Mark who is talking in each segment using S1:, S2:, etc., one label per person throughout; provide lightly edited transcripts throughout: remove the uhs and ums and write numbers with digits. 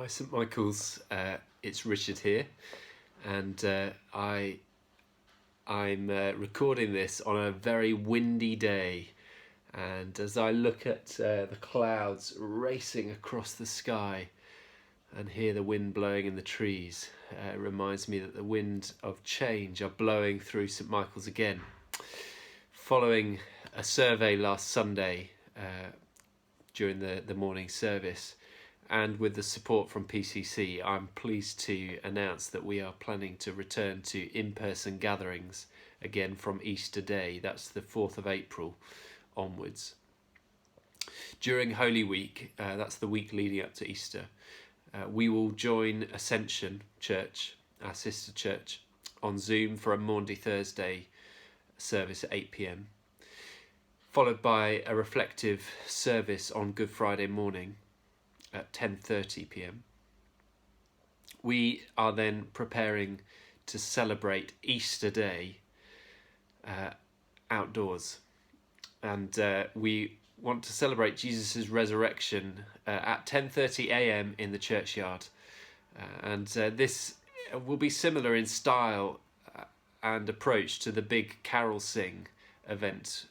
S1: Hi, St Michael's. It's Richard here, and I'm recording this on a very windy day. And as I look at the clouds racing across the sky and hear the wind blowing in the trees, it reminds me that the wind of change are blowing through St Michael's again. Following a survey last Sunday during the morning service, and with the support from PCC, I'm pleased to announce that we are planning to return to in-person gatherings again from Easter Day. That's the 4th of April onwards. During Holy Week, that's the week leading up to Easter, we will join Ascension Church, our sister church, on Zoom for a Maundy Thursday service at 8 p.m, followed by a reflective service on Good Friday morning at 10:30 p.m. We are then preparing to celebrate Easter Day outdoors, and we want to celebrate Jesus' resurrection at 10:30 a.m. in the churchyard, and this will be similar in style and approach to the big Carol Sing event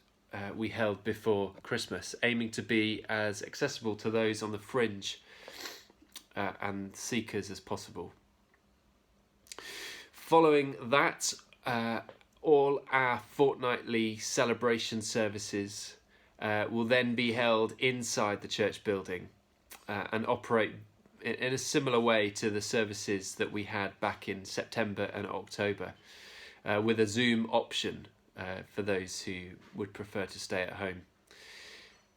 S1: we held before Christmas, aiming to be as accessible to those on the fringe and seekers as possible. Following that, all our fortnightly celebration services will then be held inside the church building and operate in a similar way to the services that we had back in September and October, with a Zoom option for those who would prefer to stay at home.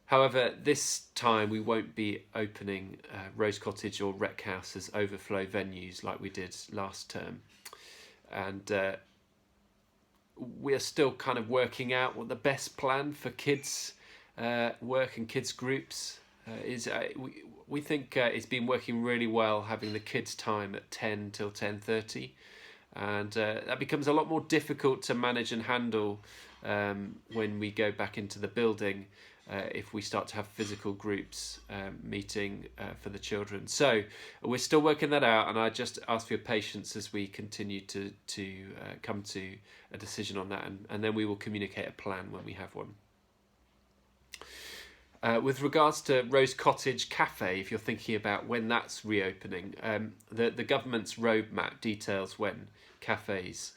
S1: However, this time we won't be opening Rose Cottage or Rec House as overflow venues like we did last term. And we're still kind of working out what the best plan for kids work and kids groups is. We think it's been working really well having the kids time at 10 till 10:30. And that becomes a lot more difficult to manage and handle when we go back into the building if we start to have physical groups meeting for the children. So we're still working that out, and I just ask for your patience as we continue to come to a decision on that, and then we will communicate a plan when we have one. With regards to Rose Cottage Cafe, if you're thinking about when that's reopening, the government's roadmap details when cafes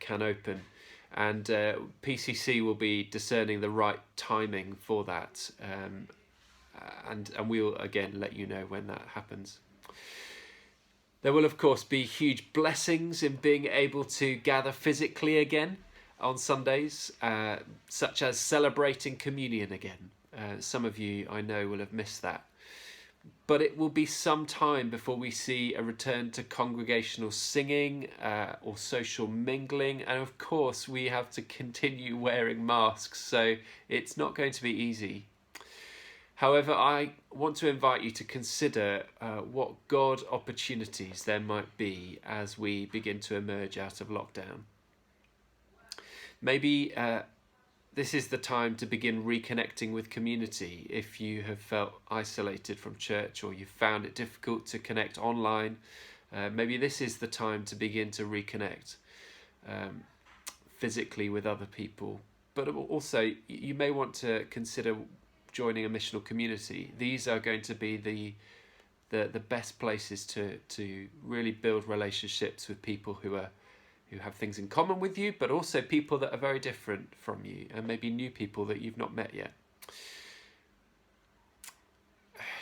S1: can open, and PCC will be discerning the right timing for that, and we'll again let you know when that happens. There will of course be huge blessings in being able to gather physically again on Sundays, such as celebrating communion again. Some of you, I know, will have missed that. But it will be some time before we see a return to congregational singing or social mingling. And of course, we have to continue wearing masks, so it's not going to be easy. However, I want to invite you to consider what God opportunities there might be as we begin to emerge out of lockdown. Maybe this is the time to begin reconnecting with community if you have felt isolated from church or you found it difficult to connect online. Maybe this is the time to begin to reconnect physically with other people. But also, you may want to consider joining a missional community. These are going to be the best places to really build relationships with people who have things in common with you, but also people that are very different from you, and maybe new people that you've not met yet.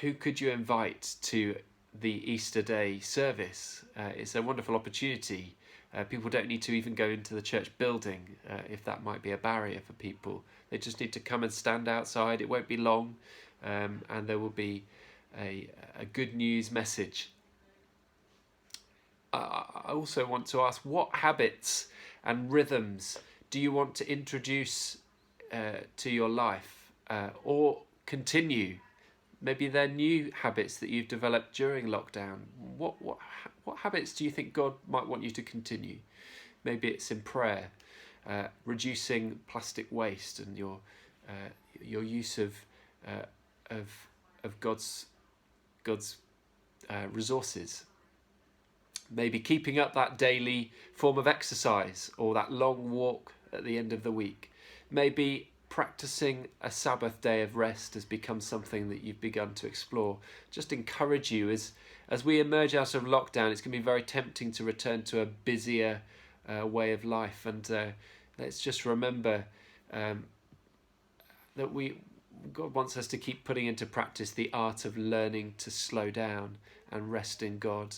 S1: Who could you invite to the Easter Day service? It's a wonderful opportunity. People don't need to even go into the church building if that might be a barrier for people. They just need to come and stand outside. It won't be long, and there will be a good news message. I also want to ask, what habits and rhythms do you want to introduce to your life or continue? Maybe they're new habits that you've developed during lockdown. What habits do you think God might want you to continue? Maybe it's in prayer, reducing plastic waste, and your use of God's resources. Maybe keeping up that daily form of exercise or that long walk at the end of the week. Maybe practicing a Sabbath day of rest has become something that you've begun to explore. Just encourage you as we emerge out of lockdown, it's going to be very tempting to return to a busier way of life. And let's just remember that God wants us to keep putting into practice the art of learning to slow down and rest in God,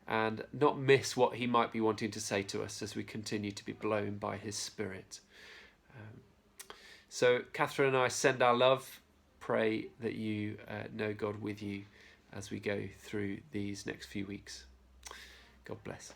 S1: and not miss what he might be wanting to say to us as we continue to be blown by his Spirit. So Catherine and I send our love, pray that you know God with you as we go through these next few weeks. God bless.